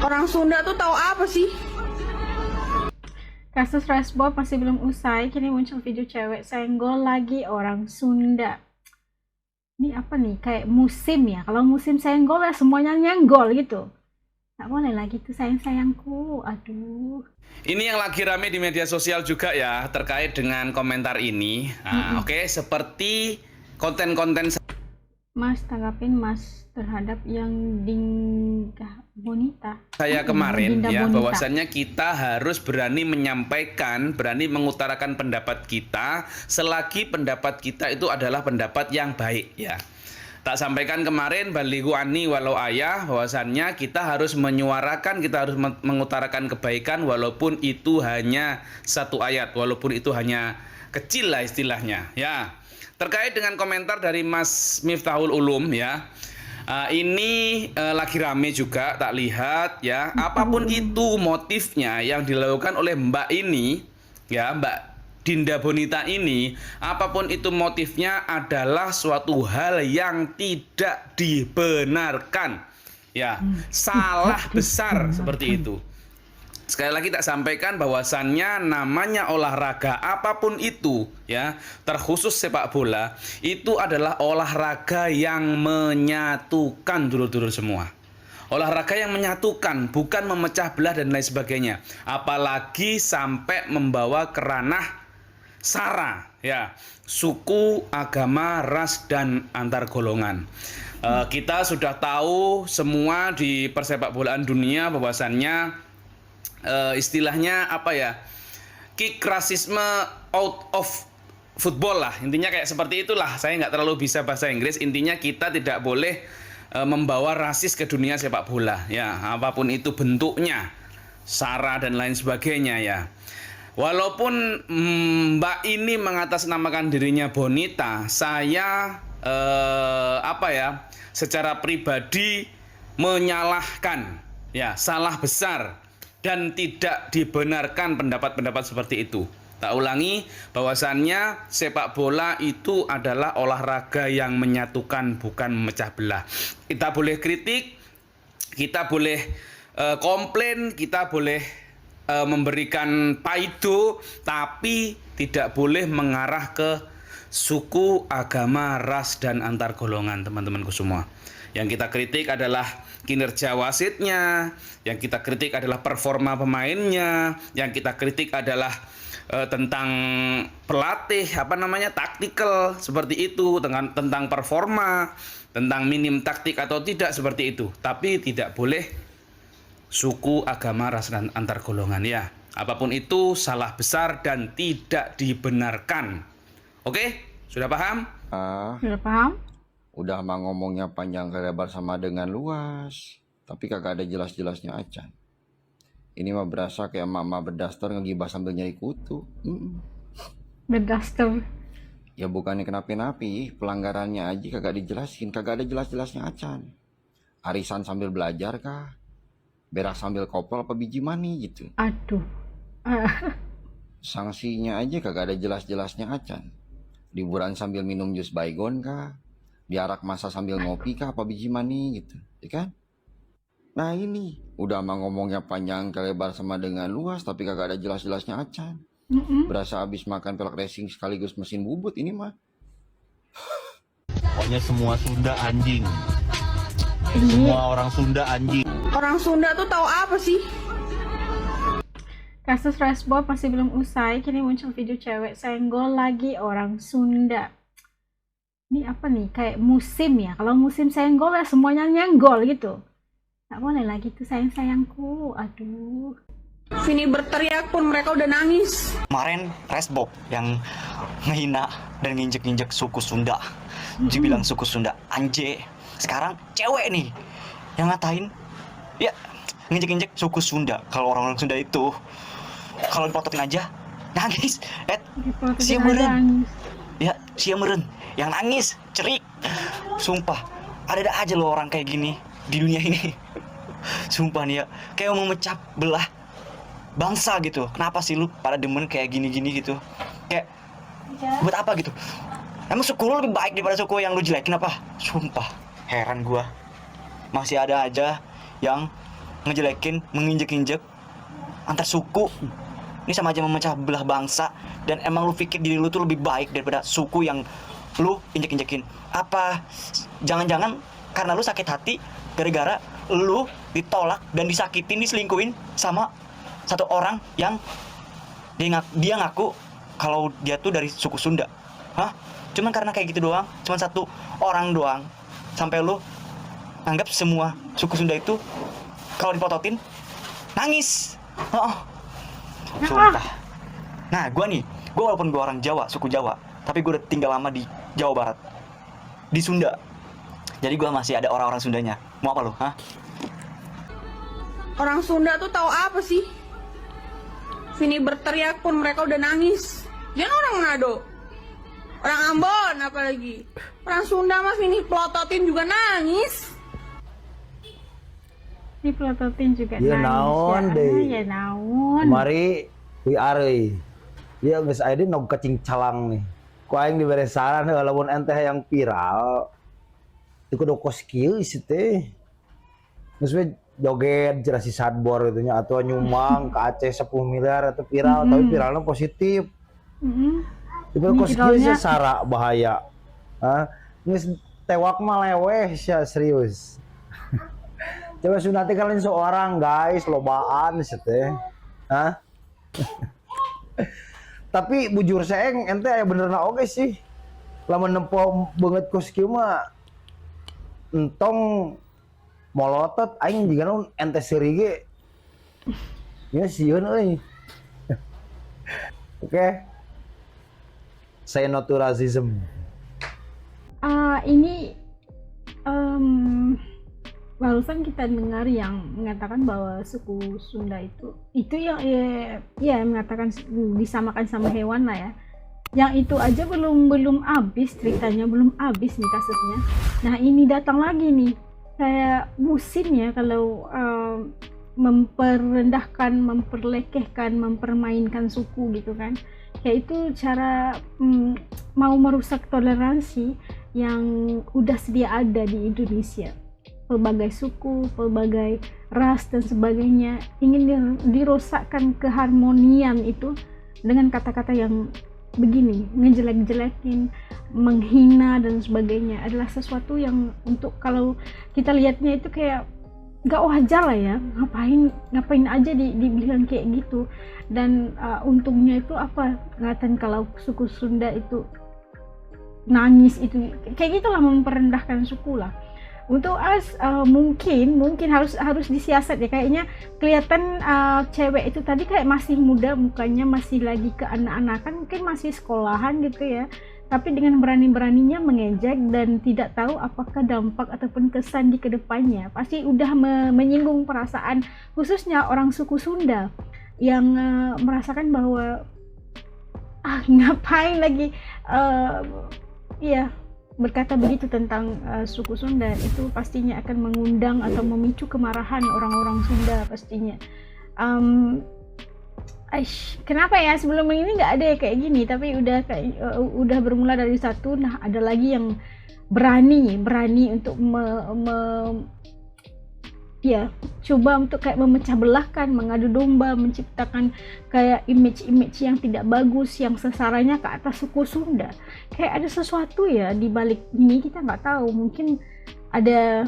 Orang Sunda tuh tahu apa sih? Kasus Resbob masih belum usai, kini muncul video cewek senggol lagi orang Sunda. Ini apa nih? Kayak musim ya. Kalau musim senggol ya semuanya nyenggol gitu. Nggak boleh lagi tuh sayang-sayangku. Aduh. Ini yang lagi rame di media sosial juga ya, terkait dengan komentar ini. Nah, Oke, seperti konten-konten Mas, tanggapin Mas terhadap yang Dinda Bonita. saya kemarin Dinda ya, Bonita. bahwasannya kita harus berani menyampaikan, berani mengutarakan pendapat kita selagi pendapat kita itu adalah pendapat yang baik ya. Tak sampaikan kemarin balighu anni walau ayah, bahwasannya kita harus menyuarakan, kita harus mengutarakan kebaikan walaupun itu hanya satu ayat, walaupun itu hanya kecil lah istilahnya ya. Terkait dengan komentar dari Mas Miftahul Ulum ya, ini lagi rame juga, tak lihat ya. Apapun itu motifnya yang dilakukan oleh Mbak ini ya, Mbak Dinda Bonita ini, apapun itu motifnya adalah suatu hal yang tidak dibenarkan ya, salah besar seperti itu. Sekali lagi tak sampaikan bahwasannya namanya olahraga apapun itu ya, terkhusus sepak bola, itu adalah olahraga yang menyatukan dulur-dulur semua. Olahraga yang menyatukan, bukan memecah belah dan lain sebagainya. Apalagi sampai membawa ke ranah sara ya, suku, agama, ras dan antar golongan. Kita sudah tahu semua di persepakbolaan dunia bahwasannya istilahnya apa ya, kick rasisme out of football lah, intinya kayak seperti itulah. Saya nggak terlalu bisa bahasa Inggris, intinya kita tidak boleh membawa rasis ke dunia sepak bola ya, apapun itu bentuknya, sara dan lain sebagainya ya. Walaupun Mbak ini mengatasnamakan dirinya Bonita, saya apa ya, secara pribadi menyalahkan ya, salah besar dan tidak dibenarkan pendapat-pendapat seperti itu. Tak ulangi bahwasannya sepak bola itu adalah olahraga yang menyatukan, bukan memecah belah. Kita boleh kritik, kita boleh komplain, kita boleh memberikan paido, tapi tidak boleh mengarah ke suku, agama, ras dan antar golongan, teman-temanku semua. Yang kita kritik adalah kinerja wasitnya, yang kita kritik adalah performa pemainnya, yang kita kritik adalah tentang pelatih, apa namanya, taktikal seperti itu, tentang performa, tentang minim taktik atau tidak seperti itu. Tapi tidak boleh suku, agama, ras dan antar golongan ya. Apapun itu salah besar dan tidak dibenarkan. Oke, sudah paham? Sudah paham? Udah mah ngomongnya panjang lebar sama dengan luas, tapi kagak ada jelas-jelasnya acan. Ini mah berasa kayak mama berdaster ngegibah sambil nyari kutu. Berdaster. Ya bukannya kenapa-napi, pelanggarannya aja kagak dijelasin, kagak ada jelas-jelasnya acan. Arisan sambil belajar kah? Berak sambil kopel apa biji mani gitu. Aduh. Sanksinya aja kagak ada jelas-jelasnya acan. Liburan sambil minum jus baygon kah? Diarak masa sambil ngopi kah apa biji mani gitu, ya kan? Nah ini udah mah ngomongnya panjang lebar sama dengan luas, tapi kagak ada jelas-jelasnya acan. Berasa habis makan pelak racing sekaligus mesin bubut ini mah. Pokoknya semua Sunda anjing. Semua orang Sunda anjing. Orang Sunda tuh tahu apa sih? Kasus Resbob masih belum usai, kini muncul video cewek senggol lagi orang Sunda. Ini apa nih? Kayak musim ya. Kalau musim senggol ya semuanya nyenggol gitu. Nggak boleh lagi tuh sayang-sayangku. Aduh. Vini berteriak pun mereka udah nangis. Kemarin Resbob yang ngehina dan nginjek-nginjek suku Sunda. Dia bilang suku Sunda anje. Sekarang cewek nih yang ngatain ya nginjek-nginjek suku Sunda. Kalau orang-orang Sunda itu kalau dipototin aja nangis. Sia meren. Ya, sia meren. Yang nangis, cerik. Sumpah, ada aja loh orang kayak gini di dunia ini. Sumpah nih ya, kayak mau memecah belah bangsa gitu. Kenapa sih lu pada demen kayak gini-gini gitu? Kayak buat apa gitu? Emang suku lu lebih baik daripada suku yang lu jelekin apa? Sumpah, heran gua. Masih ada aja yang ngejelekin, menginjek-injek antar suku. Ini sama aja memecah belah bangsa. Dan emang lu pikir diri lu tuh lebih baik daripada suku yang lu injek-injekin? Apa jangan-jangan karena lu sakit hati gara-gara lu ditolak dan disakitin, diselingkuhin sama satu orang yang dia ngaku kalau dia tuh dari suku Sunda? Hah? Cuman karena kayak gitu doang, cuman satu orang doang, sampai lu anggap semua suku Sunda itu kalau dipototin nangis. Oh, sumpah. Nah, gue walaupun gue orang Jawa, suku Jawa, tapi gue udah tinggal lama di Jawa Barat, di Sunda. Jadi gue masih ada orang-orang Sundanya. Mau apa lu? Hah? Orang Sunda tuh tahu apa sih? Vini berteriak pun mereka udah nangis. Jangan orang Manado, orang Ambon apalagi. Orang Sunda mah Vini pelototin juga nangis. Dipelototin juga Ya nangis naon ya. deh. Ya naon. Mari wi areuy. Ieu geus aya di nog kacing calang nih. Ku aing dibere saran walaupun ente yang viral. Teu kudu kos kieu isi teh. Geus we joget jelas si sadbor gitu nya atuh nyumbang ke Aceh 10 miliar atau viral tapi viralnya positif. Itu Ini kos kieu viralnya- sara bahaya. Hah? Geus tewak mah leweh sia serius. Coba sunati kalian seorang guys, lobaan sih teh. Hah? Tapi bujur saya ente aya benerna oge sih. Lamun nempo banget kos kieu mah entong molotot aing jiga naon ente seuri ge. Ya sieun euy. Oke. Saya not to racism. Ini barusan kita dengar yang mengatakan bahwa suku Sunda itu yang ya mengatakan disamakan sama hewan lah ya. Yang itu aja belum habis ceritanya, belum habis nih kasusnya. Nah ini datang lagi nih kayak musimnya kalau memperendahkan, memperlekehkan, mempermainkan suku gitu kan. Kayak itu cara mau merusak toleransi yang udah sedia ada di Indonesia. Pelbagai suku, pelbagai ras dan sebagainya ingin dirusakkan keharmonian itu dengan kata-kata yang begini, ngejelek-jelekin, menghina dan sebagainya adalah sesuatu yang untuk kalau kita lihatnya itu kayak gak wajar lah ya, ngapain aja dibilang kayak gitu. Dan untungnya itu apa, ngatakan kalau suku Sunda itu nangis itu kayak gitulah, memperendahkan suku lah. Untuk mungkin harus disiasat ya, kayaknya kelihatan cewek itu tadi kayak masih muda, mukanya masih lagi keanak-anakan, mungkin masih sekolahan gitu ya, tapi dengan berani-beraninya mengejek dan tidak tahu apakah dampak ataupun kesan di kedepannya pasti udah menyinggung perasaan khususnya orang suku Sunda yang merasakan bahwa ngapain lagi ya berkata begitu tentang suku Sunda, itu pastinya akan mengundang atau memicu kemarahan orang-orang Sunda pastinya. Kenapa ya sebelum ini nggak ada ya kayak gini, tapi udah bermula dari satu. Nah ada lagi yang berani untuk coba untuk kayak memecah belahkan, mengadu domba, menciptakan kayak image yang tidak bagus yang sasarannya ke atas suku Sunda. Kayak ada sesuatu ya di balik ini, kita nggak tahu, mungkin ada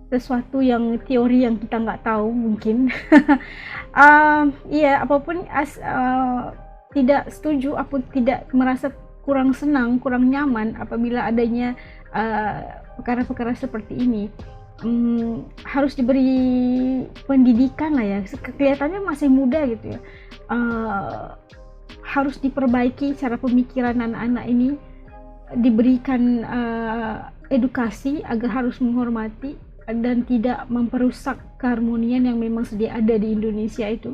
sesuatu yang teori yang kita nggak tahu mungkin. Apapun tidak setuju, aku tidak merasa kurang senang, kurang nyaman apabila adanya perkara-perkara seperti ini. Harus diberi pendidikan lah ya, kelihatannya masih muda gitu ya. Harus diperbaiki cara pemikiran anak-anak ini, diberikan edukasi agar harus menghormati dan tidak memperusak keharmonian yang memang sedia ada di Indonesia itu.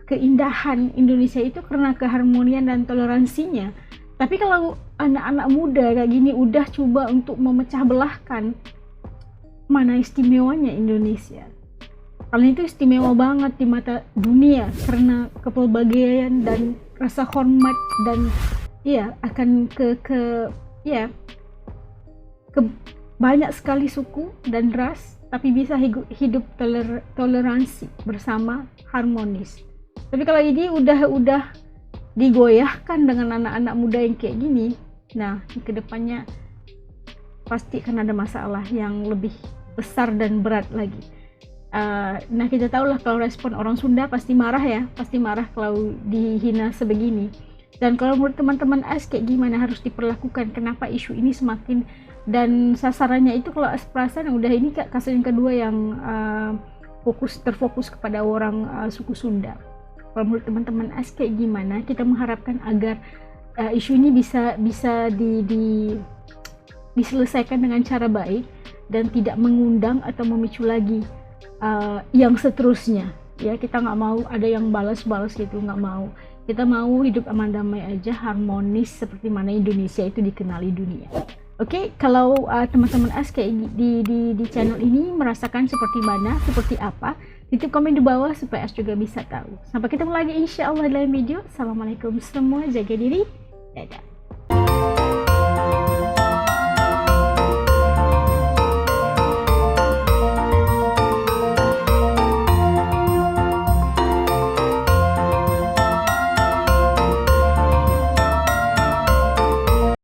Keindahan Indonesia itu karena keharmonian dan toleransinya. Tapi kalau anak-anak muda kayak gini udah coba untuk memecah belahkan, mana istimewanya Indonesia? Kalian itu istimewa banget di mata dunia karena kepelbagaian dan rasa hormat dan akan ke banyak sekali suku dan ras, tapi bisa hidup toleransi bersama harmonis. Tapi kalau ini udah digoyahkan dengan anak-anak muda yang kayak gini, nah kedepannya pasti akan ada masalah yang lebih besar dan berat lagi. Nah kita tahu lah kalau respon orang Sunda pasti marah ya, pasti marah kalau dihina sebegini. Dan kalau menurut teman-teman AS kayak gimana harus diperlakukan, kenapa isu ini semakin, dan sasarannya itu kalau perasaan udah ini kasus yang kedua yang terfokus kepada orang suku Sunda. Kalau menurut teman-teman AS kayak gimana, kita mengharapkan agar isu ini bisa diselesaikan dengan cara baik dan tidak mengundang atau memicu lagi yang seterusnya. Ya kita nggak mau ada yang balas-balas gitu, nggak mau. Kita mau hidup aman damai aja, harmonis seperti mana Indonesia itu dikenali dunia. Oke, kalau teman-teman AS kayak di channel ini merasakan seperti mana, seperti apa, titip komen di bawah supaya AS juga bisa tahu. Sampai ketemu lagi insya Allah dalam video. Assalamualaikum semua, jaga diri, dadah.